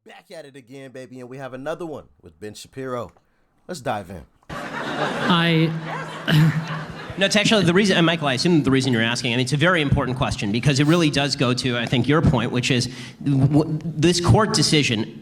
Back at it again, baby, and we have another one with Ben Shapiro. Let's dive in. No, it's actually the reason, and Michael, I assume the reason you're asking, it's a very important question because it really does go to, I think, your point, which is this court decision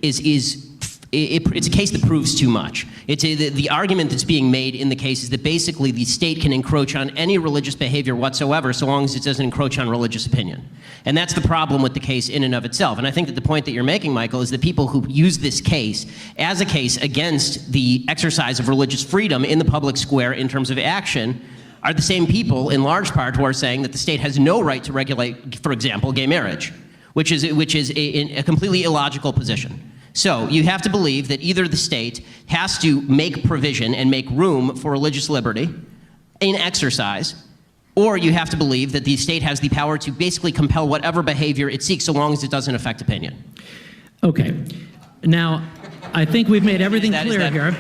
it's a case that proves too much. The argument that's being made in the case is that basically the state can encroach on any religious behavior whatsoever so long as it doesn't encroach on religious opinion. And that's the problem with the case in and of itself. And I think that the point that you're making, Michael, is that people who use this case as a case against the exercise of religious freedom in the public square in terms of action are the same people, in large part, who are saying that the state has no right to regulate, for example, gay marriage, which is a completely illogical position. So you have to believe that either the state has to make provision and make room for religious liberty in exercise, or you have to believe that the state has the power to basically compel whatever behavior it seeks so long as it doesn't affect opinion. Okay. Now, I think we've made everything clear here.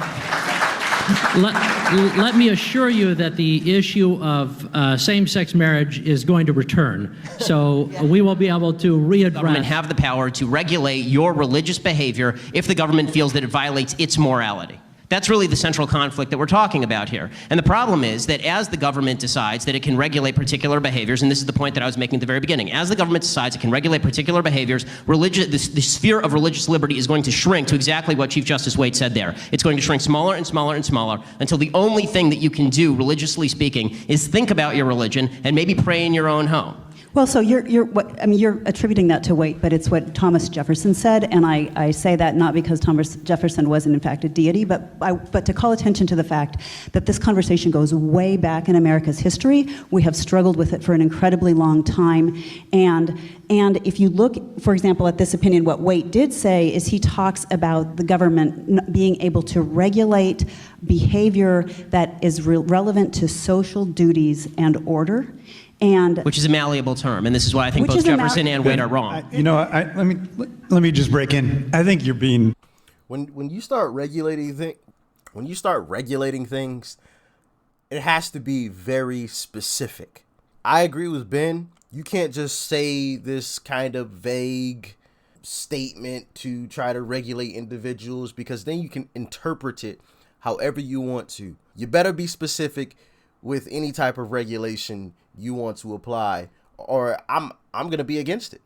Let me assure you that the issue of same-sex marriage is going to return. So we will be able to readdress. The government have the power to regulate your religious behavior if the government feels that it violates its morality. That's really the central conflict that we're talking about here. And the problem is that as the government decides that it can regulate particular behaviors, and this is the point that I was making at the very beginning, as the government decides it can regulate particular behaviors, the sphere of religious liberty is going to shrink to exactly what Chief Justice Waite said there. It's going to shrink smaller and smaller and smaller until the only thing that you can do, religiously speaking, is think about your religion and maybe pray in your own home. Well, so you're attributing that to Waite, but it's what Thomas Jefferson said, and I say that not because Thomas Jefferson wasn't in fact a deity, but to call attention to the fact that this conversation goes way back in America's history. We have struggled with it for an incredibly long time, and if you look, for example, at this opinion, what Waite did say is he talks about the government being able to regulate behavior that is relevant to social duties and order. Which is a malleable term, and this is why I think both Jefferson and Waite are wrong. Let me just break in. I think you're being when you start regulating things, it has to be very specific. I agree with Ben. You can't just say this kind of vague statement to try to regulate individuals because then you can interpret it however you want to. You better be specific with any type of regulation you want to apply, or I'm going to be against it.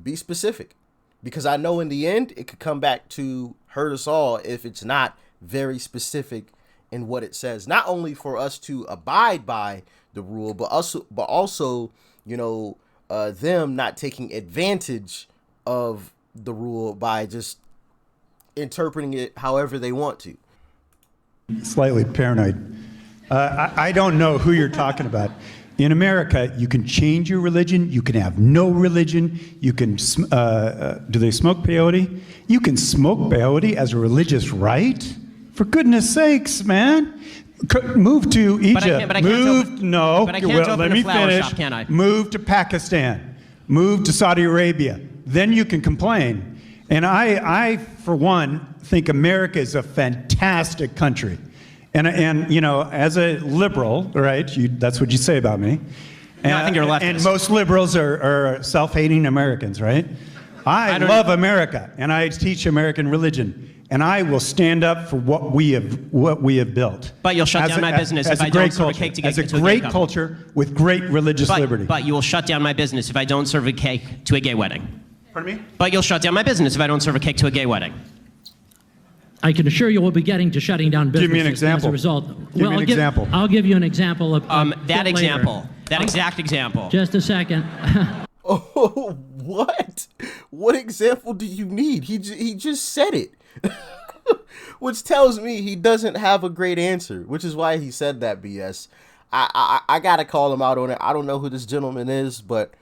Be specific, because I know in the end it could come back to hurt us all if it's not very specific in what it says. Not only for us to abide by the rule, but also them not taking advantage of the rule by just interpreting it however they want to. Slightly paranoid. I don't know who you're talking about. In America, you can change your religion. You can have no religion. You can, do they smoke peyote? You can smoke peyote as a religious right? For goodness sakes, man. Move to Egypt. But I can't open a flower shop, can I? Move to Pakistan. Move to Saudi Arabia. Then you can complain. And I, for one, think America is a fantastic country. And you know, as a liberal, right, that's what you say about me. No, I think you're a leftist. And most liberals are self-hating Americans, right? I love America, and I teach American religion, and I will stand up for what we have built. But you'll shut down my business if I don't serve a cake to a gay couple. As a great culture with great religious liberty. But you will shut down my business if I don't serve a cake to a gay wedding. Pardon me? But you'll shut down my business if I don't serve a cake to a gay wedding. I can assure you we'll be getting to shutting down businesses Give me an example. as a result. Give me an example. I'll give you an example of that exact example. Just a second. Oh, what? What example do you need? He just said it. Which tells me he doesn't have a great answer, which is why he said that BS. I gotta call him out on it. I don't know who this gentleman is, but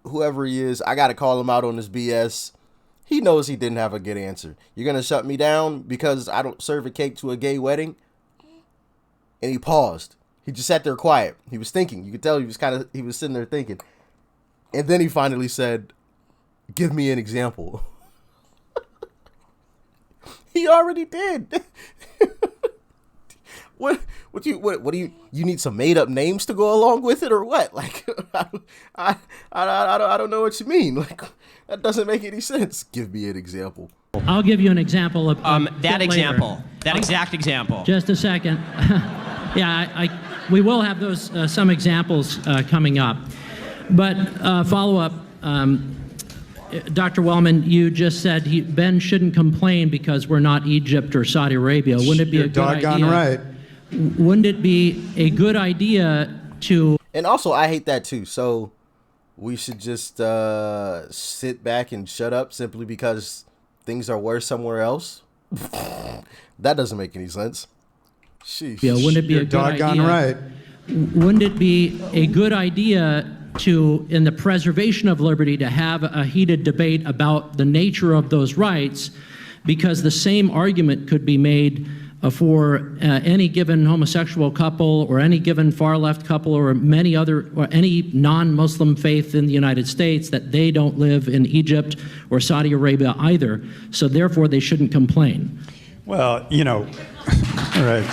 whoever he is, I gotta call him out on this BS. He knows he didn't have a good answer. You're going to shut me down because I don't serve a cake to a gay wedding? And he paused. He just sat there quiet. He was thinking. You could tell he was sitting there thinking. And then he finally said, "Give me an example." He already did. What do you need some made up names to go along with it or what? Like, I don't know what you mean. Like, that doesn't make any sense. Give me an example. I'll give you an example of that example. later. That exact example. Just a second. Yeah, we will have those some examples coming up. But follow up, Dr. Wellman, you just said Ben shouldn't complain because we're not Egypt or Saudi Arabia. Wouldn't it be a good idea? Doggone right. Wouldn't it be a good idea to? And also, I hate that too. So we should just sit back and shut up simply because things are worse somewhere else. That doesn't make any sense. Sheesh. Yeah, wouldn't it be a good idea? Doggone right. Wouldn't it be a good idea to, in the preservation of liberty, to have a heated debate about the nature of those rights? Because the same argument could be made for any given homosexual couple or any given far-left couple or any non-Muslim faith in the United States that they don't live in Egypt or Saudi Arabia either, so therefore they shouldn't complain. Well, all right.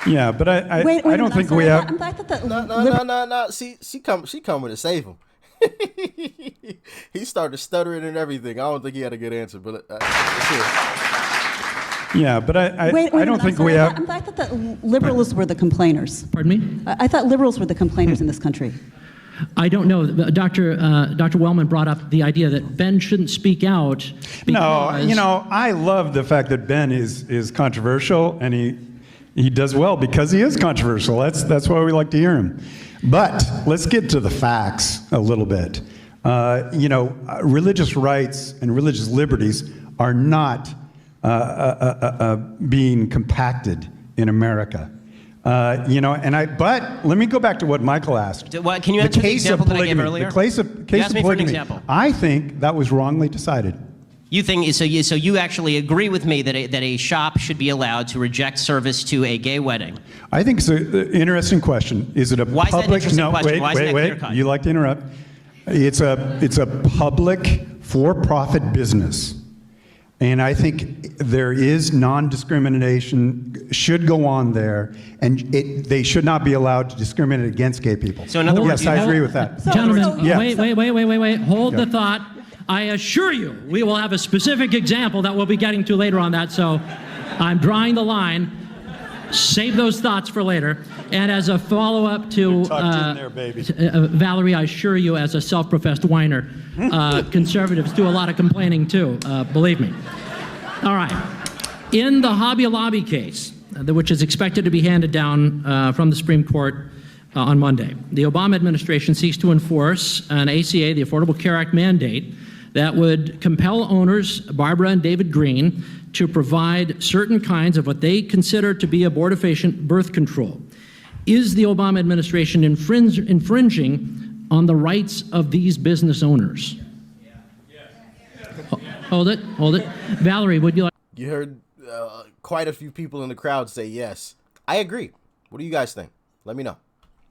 Yeah, but I don't think we have. I thought that No. See, she coming to save him. He started stuttering and everything. I don't think he had a good answer, but Yeah, but I don't think we have. I thought that liberals were the complainers. Pardon me? I thought liberals were the complainers in this country. I don't know. Dr. Wellman brought up the idea that Ben shouldn't speak out because... No, I love the fact that Ben is controversial, and he does well because he is controversial. That's why we like to hear him. But let's get to the facts a little bit. Religious rights and religious liberties are not being compacted in America. But let me go back to what Michael asked. Can you answer the example that I gave earlier? The case of polygamy. Example. I think that was wrongly decided. You think so? You actually agree with me that a shop should be allowed to reject service to a gay wedding? I think it's an interesting question. Is it a Why is that an public? interesting No, question? Why isn't that wait. clear-cut? You like to interrupt. It's a public for-profit business. And I think there is non-discrimination should go on there, and they should not be allowed to discriminate against gay people. So in other words, yes, I agree with that. Gentlemen, Yeah. wait. Hold the thought. I assure you, we will have a specific example that we'll be getting to later on that, so I'm drawing the line. Save those thoughts for later. And as a follow-up to Tucked in there, baby. Valerie, I assure you, as a self-professed whiner, conservatives do a lot of complaining too, believe me. All right. In the Hobby Lobby case, which is expected to be handed down from the Supreme Court on Monday, the Obama administration seeks to enforce an ACA, the Affordable Care Act mandate, that would compel owners, Barbara and David Green, to provide certain kinds of what they consider to be abortifacient birth control. Is the Obama administration infringing on the rights of these business owners? Hold it. Valerie, would you like... you heard quite a few people in the crowd say yes. I agree. What do you guys think? Let me know.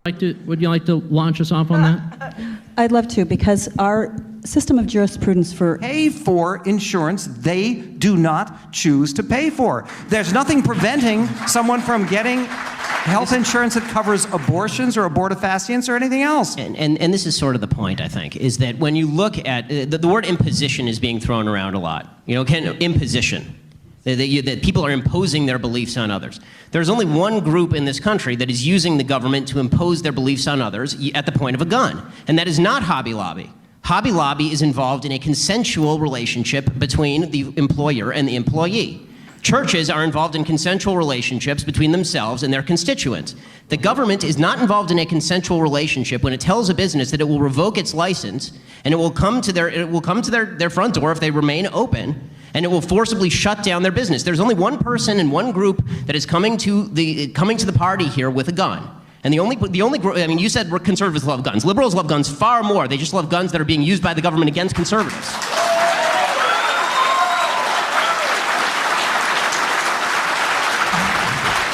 Would you like to launch us off on that? I'd love to, because our system of jurisprudence for... Pay for insurance they do not choose to pay for. There's nothing preventing someone from getting health insurance that covers abortions or abortifacients or anything else. And this is sort of the point, I think, is that when you look at the word imposition is being thrown around a lot. Imposition. That people are imposing their beliefs on others. There's only one group in this country that is using the government to impose their beliefs on others at the point of a gun, and that is not Hobby Lobby. Hobby Lobby is involved in a consensual relationship between the employer and the employee. Churches are involved in consensual relationships between themselves and their constituents. The government is not involved in a consensual relationship when it tells a business that it will revoke its license, and it will come to their front door if they remain open, and it will forcibly shut down their business. There's only one person and one group that is coming to the party here with a gun. And the only group, I mean, you said conservatives love guns. Liberals love guns far more. They just love guns that are being used by the government against conservatives.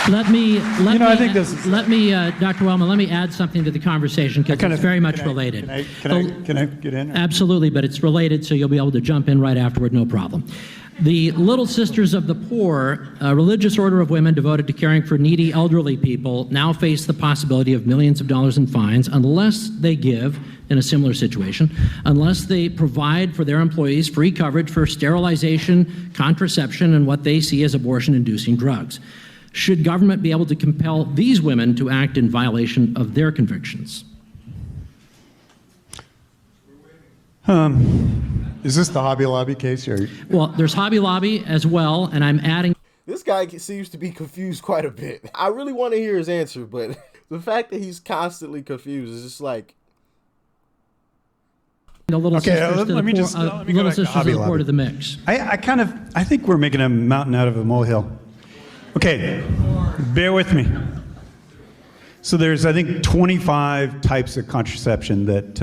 Let me, I think this is- Dr. Wellman, let me add something to the conversation because it's very much related. Can I get in? Absolutely, but it's related, so you'll be able to jump in right afterward, no problem. The Little Sisters of the Poor, a religious order of women devoted to caring for needy elderly people, now face the possibility of millions of dollars in fines unless they give, in a similar situation, unless they provide for their employees free coverage for sterilization, contraception, and what they see as abortion-inducing drugs. Should government be able to compel these women to act in violation of their convictions? Is this the Hobby Lobby case? Or? Well, there's Hobby Lobby as well, and I'm adding. This guy seems to be confused quite a bit. I really want to hear his answer, but the fact that he's constantly confused is just like. The Little Okay, Sisters let me to just the let me go Little back to Sisters Hobby of the Poor Lobby. to the mix. I think we're making a mountain out of a molehill. Okay, bear with me. So there's, I think, 25 types of contraception that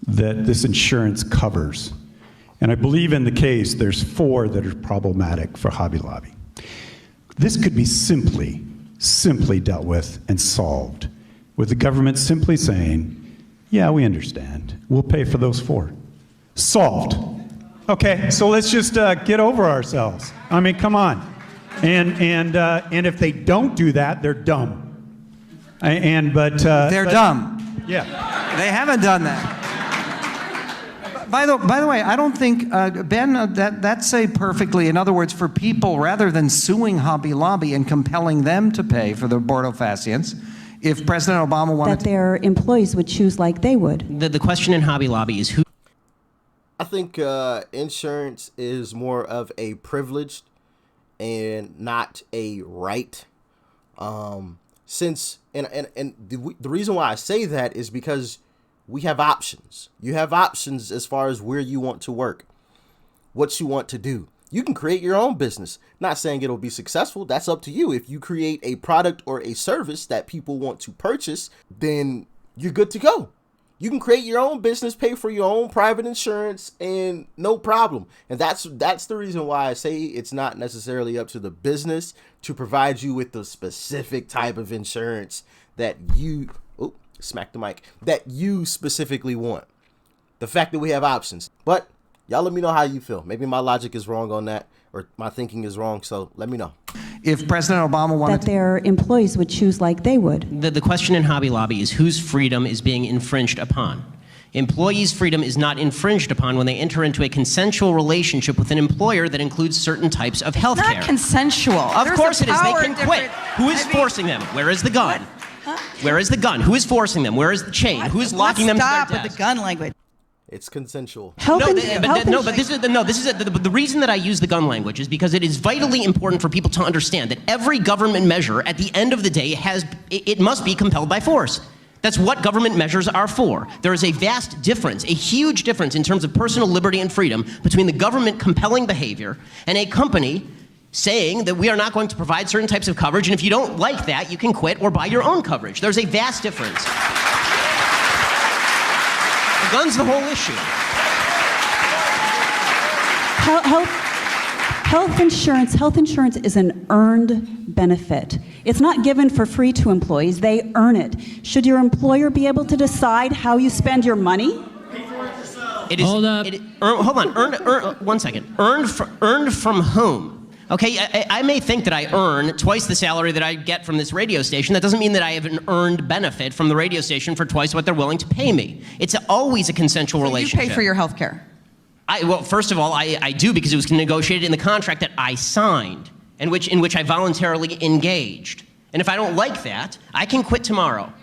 this insurance covers. And I believe in the case, there's 4 that are problematic for Hobby Lobby. This could be simply dealt with and solved with the government simply saying, yeah, we understand. We'll pay for those 4. Solved. Okay, so let's just get over ourselves. I mean, come on. And if they don't do that, they're dumb. They're dumb. Yeah. They haven't done that. By the way, I don't think, Ben, that's a perfectly, in other words, for people, rather than suing Hobby Lobby and compelling them to pay for the abortifacients, if President Obama wanted That their employees would choose like they would. The question in Hobby Lobby is who. I think insurance is more of a privilege and not a right. Since the reason why I say that is because we have options. You have options as far as where you want to work, what you want to do. You can create your own business. Not saying it'll be successful. That's up to you. If you create a product or a service that people want to purchase, then you're good to go. You can create your own business, pay for your own private insurance, and no problem. And that's the reason why I say it's not necessarily up to the business to provide you with the specific type of insurance that you, smack the mic, that you specifically want. The fact that we have options. But y'all let me know how you feel. Maybe my logic is wrong on that, or my thinking is wrong, so let me know. If President Obama wanted That their employees would choose like they would. The question in Hobby Lobby is whose freedom is being infringed upon. Employees' freedom is not infringed upon when they enter into a consensual relationship with an employer that includes certain types of health care. Not consensual. Of There's course a it is. They power can quit. difference. Who is forcing them? Where is the gun? Where is the gun? Who is forcing them? Where is the chain? Who is locking them to their Stop desk? with the gun language. It's consensual. The reason that I use the gun language is because it is vitally important for people to understand that every government measure at the end of the day it must be compelled by force. That's what government measures are for. There is a vast difference, a huge difference in terms of personal liberty and freedom between the government compelling behavior and a company saying that we are not going to provide certain types of coverage, and if you don't like that, you can quit or buy your own coverage. There's a vast difference. The gun's the whole issue. Health insurance is an earned benefit. It's not given for free to employees. They earn it. Should your employer be able to decide how you spend your money? It is, Hold up. Hold on. Earn 1 second. Earned from whom? Okay, I may think that I earn twice the salary that I get from this radio station. That doesn't mean that I have an earned benefit from the radio station for twice what they're willing to pay me. It's always a consensual relationship. You pay for your health care. Well, first of all, I do because it was negotiated in the contract that I signed, in which I voluntarily engaged. And if I don't like that, I can quit tomorrow.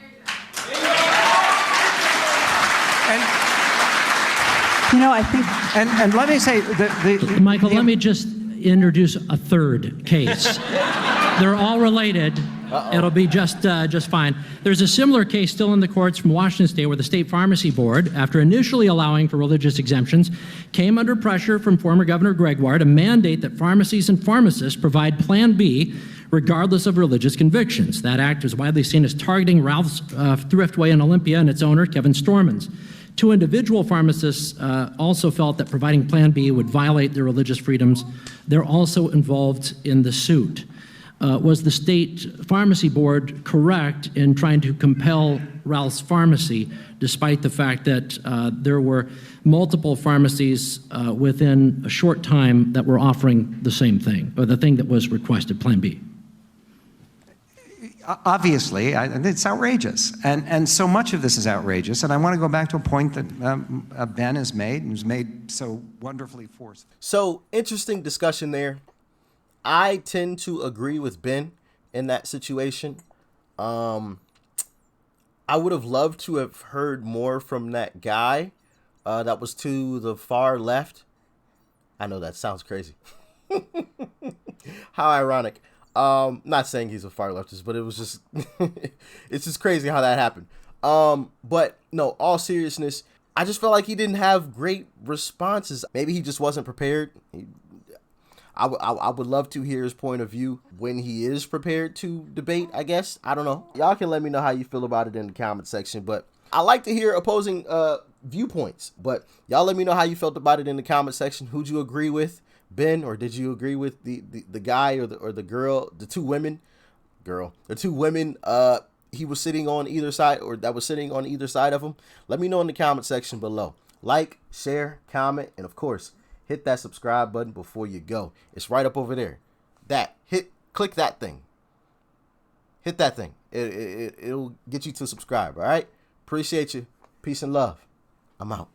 I think... And let me say... Michael, let me just introduce a third case. They're all related. It'll be just fine. There's a similar case still in the courts from Washington State where the State Pharmacy Board, after initially allowing for religious exemptions, came under pressure from former Governor Gregoire to mandate that pharmacies and pharmacists provide Plan B regardless of religious convictions. That act was widely seen as targeting Ralph's Thriftway in Olympia and its owner, Kevin Stormans. 2 individual pharmacists also felt that providing Plan B would violate their religious freedoms. They're also involved in the suit. was the state pharmacy board correct in trying to compel Ralph's Pharmacy, despite the fact that there were multiple pharmacies within a short time that were offering the same thing, or the thing that was requested, Plan B? Obviously, it's outrageous. And so much of this is outrageous. And I want to go back to a point that Ben has made, and has made so wonderfully forcefully. So, interesting discussion there. I tend to agree with Ben in that situation. I would have loved to have heard more from that guy that was to the far left. I know that sounds crazy. How ironic. Not saying he's a far leftist, but it was just, it's just crazy how that happened. But no, all seriousness, I just felt like he didn't have great responses. Maybe he just wasn't prepared. I would love to hear his point of view when he is prepared to debate, I guess. I don't know. Y'all can let me know how you feel about it in the comment section, but I like to hear opposing viewpoints. But y'all let me know how you felt about it in the comment section. Who'd you agree with, Ben, or did you agree with the guy or the girl, the two women he was sitting on either side, or that was sitting on either side of him? Let me know in the comment section below. Like, share, comment, and of course, hit that subscribe button before you go. It's right up over there. Click that thing. Hit that thing. It'll get you to subscribe, all right? Appreciate you. Peace and love. I'm out.